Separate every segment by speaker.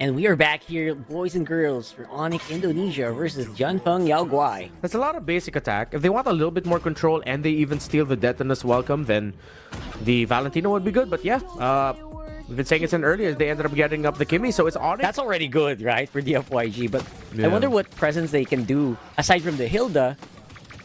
Speaker 1: And we are back here, boys and girls, for Onic Indonesia versus Dianfengyaouguai.
Speaker 2: That's a lot of basic attack. If they want a little bit more control and they even steal the Detonus Welcome, then the Valentino would be good. But yeah, we've been saying it's in earlier. They ended up getting up the Kimmy, so it's Onic.
Speaker 1: That's already good, right, for DFYG. But
Speaker 2: yeah.
Speaker 1: I wonder what presence they can do, aside from the Hilda,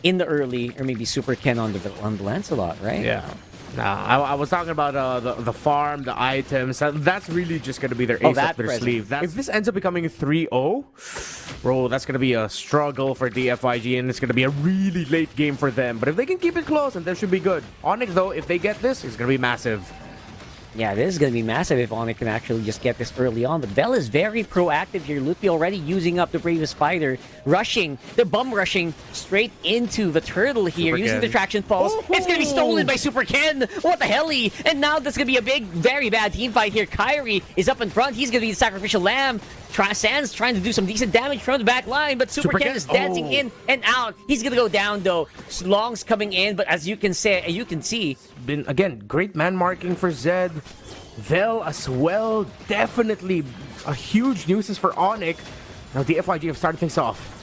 Speaker 1: in the early, or maybe Super Ken on the Lancelot, right?
Speaker 2: Yeah. Nah, I was talking about the farm, the items. That's really just going to be their ace up their sleeve. If this ends up becoming 3-0, bro, that's going to be a struggle for DFIG, and it's going to be a really late game for them. But if they can keep it close, then they should be good. Onic, though, if they get this, it's going to be massive.
Speaker 1: Yeah, this is going to be massive if Onic can actually just get this early on. But Bell is very proactive here. Lutfi already using up the bravest fighter. Rushing. They're bum rushing straight into the turtle here.
Speaker 2: Super
Speaker 1: using
Speaker 2: Ken.
Speaker 1: the traction pulse. Oh, it's going to be stolen by Super Ken. What the hell-y? And now that's going to be a big, very bad team fight here. Kyrie is up in front. He's going to be the sacrificial lamb. Sans trying to do some decent damage from the back line, but Super Ken is dancing in and out. He's going to go down, though. Long's coming in, but as you can see...
Speaker 2: Been, again, great man marking for Zed. Vel as well. Definitely a huge nuisance for Onic. Now the FYG have started things off.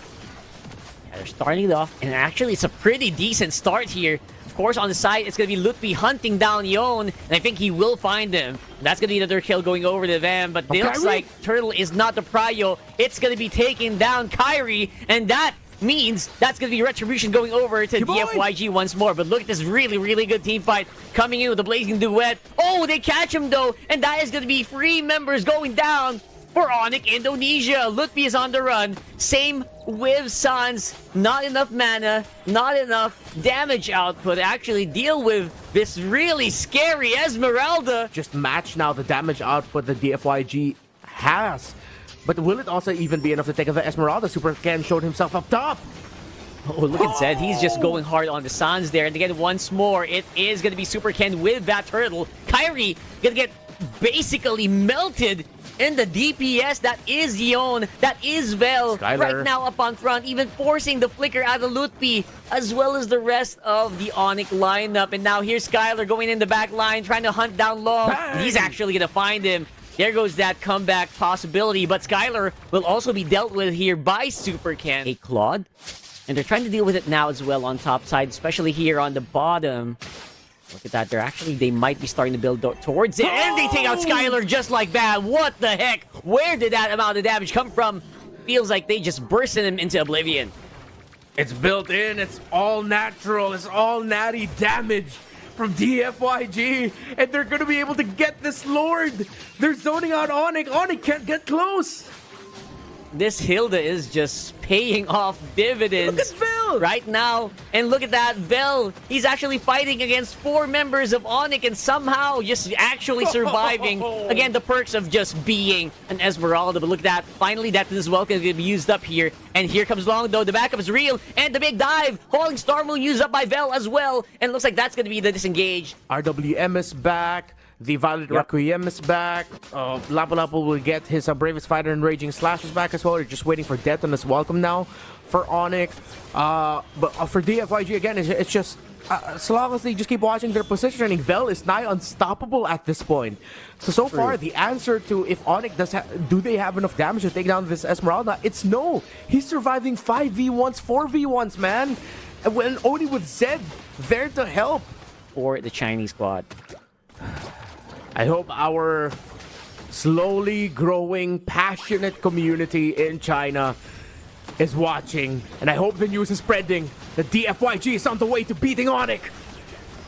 Speaker 1: Yeah, they're starting it off, and actually it's a pretty decent start here. Of course, on the side, it's going to be Lutfi hunting down Yon, and I think he will find him. That's going to be another kill going over to them, but it looks like Turtle is not the prio. It's going to be taking down Kyrie, and that means that's going to be Retribution going over to DFYG once more. But look at this really, really good team fight coming in with the Blazing Duet. Oh, they catch him, though, and that is going to be 3 members going down for Onic Indonesia. Lutfi is on the run. Same with Sans. Not enough mana, not enough damage output to actually deal with this really scary Esmeralda.
Speaker 2: Just match now the damage output that DFYG has. But will it also even be enough to take out the Esmeralda? Super Ken showed himself up top.
Speaker 1: Oh, look at Zed. He's just going hard on the Sans there. And again, once more, it is going to be Super Ken with that turtle. Kyrie going to get basically melted in the DPS. That is Yon. That is Vel.
Speaker 2: Skylar.
Speaker 1: Right now up on front, even forcing the flicker out of Lutfi, as well as the rest of the Onic lineup. And now here's Skylar going in the back line, trying to hunt down Long. He's actually going to find him. There goes that comeback possibility, but Skylar will also be dealt with here by Super Ken. A Claude, and they're trying to deal with it now as well on top side, especially here on the bottom. Look at that, they might be starting to build towards it, and they take out Skylar just like that. What the heck? Where did that amount of damage come from? Feels like they just bursted him into oblivion.
Speaker 2: It's built in, it's all natural, it's all natty damage from DFYG, and they're going to be able to get this Lord. They're zoning out Onic. Onic can't get close.
Speaker 1: This Hilda is just paying off dividends.
Speaker 2: Look at Vel
Speaker 1: right now. And look at that, Vel. He's actually fighting against 4 members of Onic and somehow just actually surviving. Again, the perks of just being an Esmeralda. But look at that. Finally, that is welcome to be used up here. And here comes Long, though. The backup is real. And the big dive. Falling Star will use up by Vel as well. And it looks like that's going to be the disengage.
Speaker 2: RWM is back. The Violet Requiem is back. Lapu-Lapu will get his Bravest Fighter and Raging Slashes back as well. They're just waiting for Detonus Welcome now for Onic. But for DFYG, again, it's just... as long as they just keep watching their positioning, Vel is nigh unstoppable at this point. So far, the answer to if Onic do they have enough damage to take down this Esmeralda, it's no. He's surviving 5v1s, 4v1s, man. And only with Zed there to help.
Speaker 1: Or the Chinese squad.
Speaker 2: I hope our slowly growing, passionate community in China is watching. And I hope the news is spreading that DFYG is on the way to beating Onic.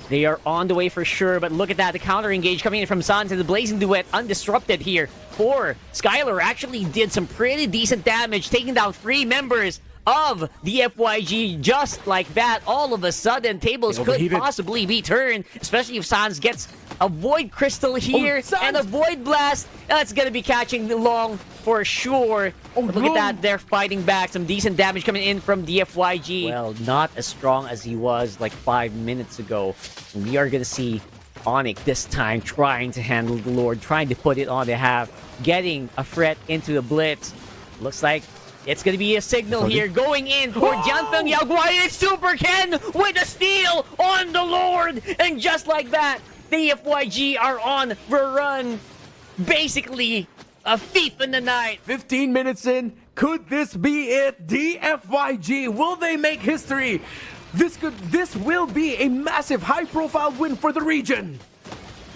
Speaker 1: They are on the way for sure, but look at that. The counter engage coming in from Sans and the Blazing Duet undisrupted here. Skylar actually did some pretty decent damage, taking down 3 members of the FYG just like that. All of a sudden, tables could possibly be turned, especially if Sans gets a Void Crystal here and a Void Blast. That's going to be catching Long for sure. Look at that. They're fighting back. Some decent damage coming in from the FYG. Well, not as strong as he was like 5 minutes ago. We are going to see Onic this time trying to handle the Lord, trying to put it on the half, getting a threat into the Blitz. Looks like it's going to be a signal here going in for Dianfengyaouguai. It's Super Ken with a steal on the Lord. And just like that, the FYG are on the run. Basically, A thief in the night.
Speaker 2: 15 minutes in, could this be it? DFYG, will they make history? This will be a massive high-profile win for the region.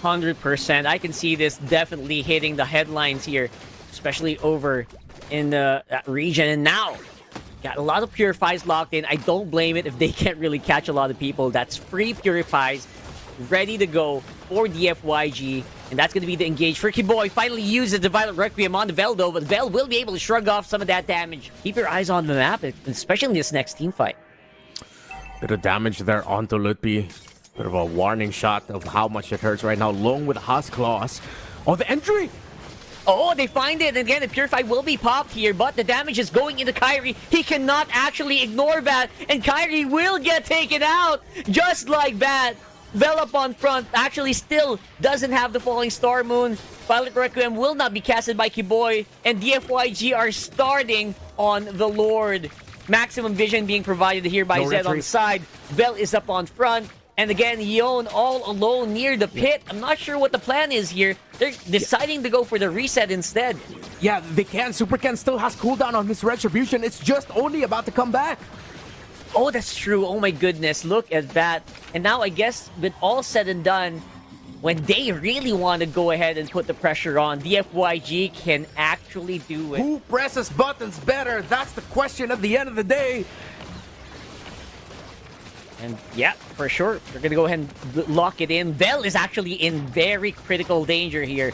Speaker 1: 100%. I can see this definitely hitting the headlines here, especially over in the region. And now, got a lot of Purifies locked in. I don't blame it if they can't really catch a lot of people. That's free Purifies ready to go for DFYG. And that's going to be the engage for Kiboy. Finally uses the Violent Requiem on the Vel, though, but Vel will be able to shrug off some of that damage. Keep your eyes on the map, especially in this next team fight.
Speaker 2: Bit of damage there onto Lutpi. Bit of a warning shot of how much it hurts right now. Long with Husk Claws. Oh, the entry!
Speaker 1: Oh, they find it. And again, the Purify will be popped here, but the damage is going into Kyrie. He cannot actually ignore that, and Kyrie will get taken out just like that. Vel up on front actually still doesn't have the Falling Star Moon. Violet Requiem will not be casted by Kiboy, and DFYG are starting on the Lord. Maximum vision being provided here by Zed on the side. Vel is up on front. And again, Yon all alone near the pit. I'm not sure what the plan is here. They're deciding to go for the reset instead.
Speaker 2: Yeah, they can. Super Ken still has cooldown on his Retribution. It's just only about to come back.
Speaker 1: Oh, that's true. Oh my goodness. Look at that. And now I guess with all said and done, when they really want to go ahead and put the pressure on, DFYG can actually do it.
Speaker 2: Who presses buttons better? That's the question at the end of the day.
Speaker 1: And yeah, for sure, they're going to go ahead and lock it in. Vel is actually in very critical danger here.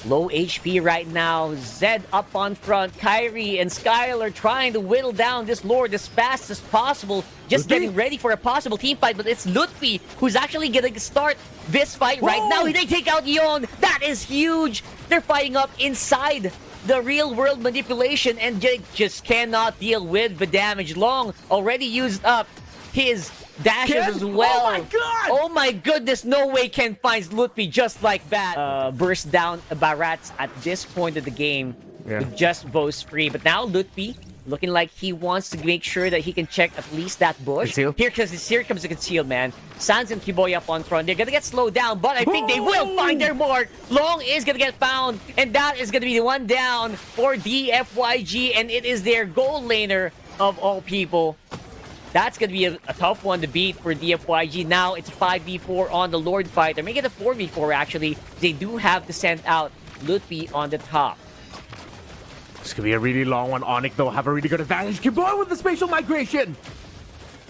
Speaker 1: Low HP right now. Zed up on front. Kyrie and Skylar trying to whittle down this Lord as fast as possible. Just getting ready for a possible team fight. But it's Lutfi who's actually going to start this fight right now. They take out Yon. That is huge. They're fighting up inside the real world manipulation. And Jake just cannot deal with the damage. Long already used up his dashes as well.
Speaker 2: Oh my god!
Speaker 1: Oh my goodness, no way Ken finds Lutfi just like that. Burst down Barats at this point of the game with just Vo's free. But now Lutfi looking like he wants to make sure that he can check at least that bush.
Speaker 2: Conceal.
Speaker 1: Here comes the conceal, man. Sans and Kiboy up on front. They're gonna get slowed down, but I think they will find their mark. Long is gonna get found, and that is gonna be the one down for DFYG, and it is their goal laner of all people. That's going to be a tough one to beat for DFYG. Now it's 5v4 on the Lord fight. They're making it a 4v4 actually. They do have to send out Lutfi on the top.
Speaker 2: This could be a really long one. Onic though have a really good advantage. Kiboy with the spatial migration.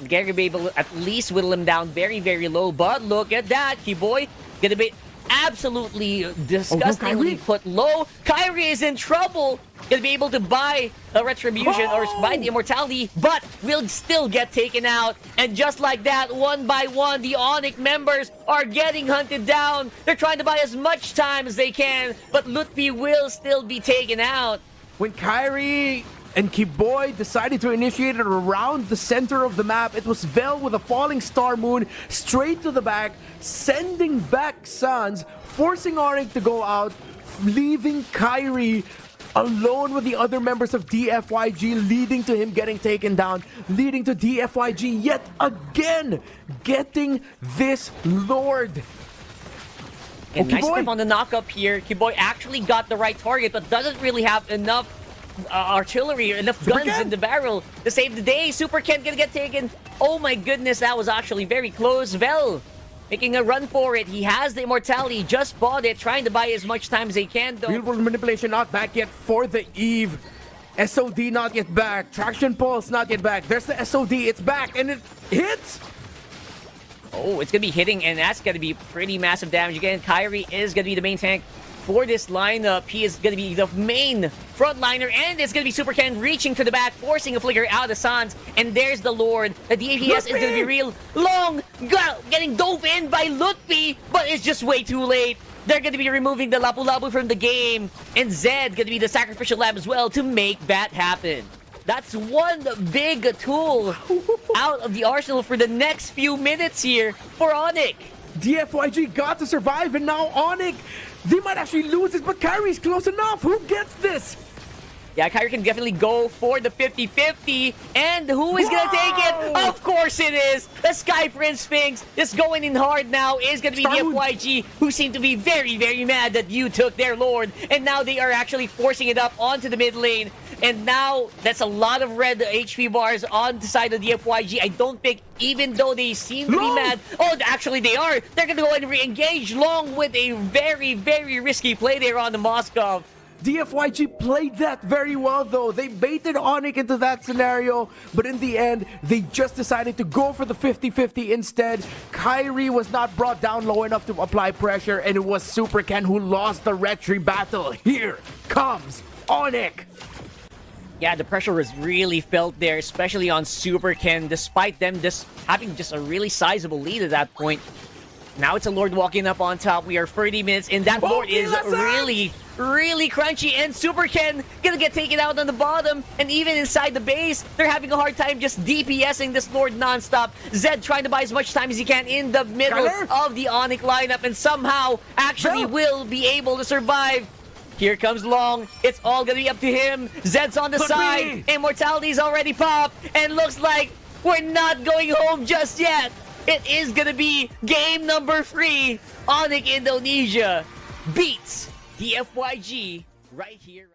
Speaker 1: Gary be able to at least whittle him down very, very low. But look at that. Kiboy gonna be absolutely disgustingly put low. Kyrie is in trouble. Gonna be able to buy a Retribution or buy the Immortality, but will still get taken out. And just like that, one by one, the Onic members are getting hunted down. They're trying to buy as much time as they can, but Lutfi will still be taken out.
Speaker 2: When Kyrie and Kiboy decided to initiate it around the center of the map, it was Vel with a Falling Star Moon straight to the back, sending back Sans, forcing Onic to go out, leaving Kyrie alone with the other members of DFYG, leading to him getting taken down, leading to DFYG yet again getting this Lord.
Speaker 1: And nice step on the knock-up here. Kiboy actually got the right target, but doesn't really have enough artillery or enough guns in the barrel to save the day. Super Ken gonna get taken. Oh my goodness, that was actually very close. Vel making a run for it. He has the Immortality, just bought it, trying to buy as much time as they can though.
Speaker 2: Real world manipulation not back yet for the Eve. SOD not yet back. Traction Pulse not yet back. There's the SOD, it's back and it hits.
Speaker 1: Oh, it's gonna be hitting, and that's gonna be pretty massive damage. Again, Kyrie is gonna be the main tank for this lineup. He is gonna be the main frontliner, and it's gonna be Super Ken reaching to the back, forcing a flicker out of Sans. And there's the Lord. The DPS is gonna be real long. Getting dove in by Lutfi, but it's just way too late. They're gonna be removing the Lapu Lapu from the game, and Zed gonna be the sacrificial lamb as well to make that happen. That's one big tool out of the arsenal for the next few minutes here for Onic.
Speaker 2: DFYG got to survive, and now Onic, they might actually lose this, but Kyrie's close enough. Who gets this?
Speaker 1: Yeah, Kyrie can definitely go for the 50-50. And who is going to take it? Of course it is. The Sky Prince Sphinx just going in hard now is going to be the FYG, who seem to be very, very mad that you took their Lord. And now they are actually forcing it up onto the mid lane. And now, that's a lot of red HP bars on the side of the FYG. I don't think, even though they seem to be mad... Oh, actually they are. They're going to go and re-engage Long with a very, very risky play there on the Moskov.
Speaker 2: DFYG played that very well, though. They baited Onic into that scenario, but in the end, they just decided to go for the 50-50 instead. Kyrie was not brought down low enough to apply pressure, and it was Super Ken who lost the Retri battle. Here comes Onic.
Speaker 1: Yeah, the pressure was really felt there, especially on Super Ken, despite them just having just a really sizable lead at that point. Now it's a Lord walking up on top. We are 30 minutes, and that Lord is really, really crunchy. And Super Ken gonna get taken out on the bottom. And even inside the base, they're having a hard time just DPSing this Lord nonstop. Zed trying to buy as much time as he can in the middle of the Onic lineup, and somehow actually will be able to survive. Here comes Long. It's all gonna be up to him. Zed's on the side. Immortality's already popped. And looks like we're not going home just yet. It is gonna be game number 3. Onic Indonesia beats the FYG right here.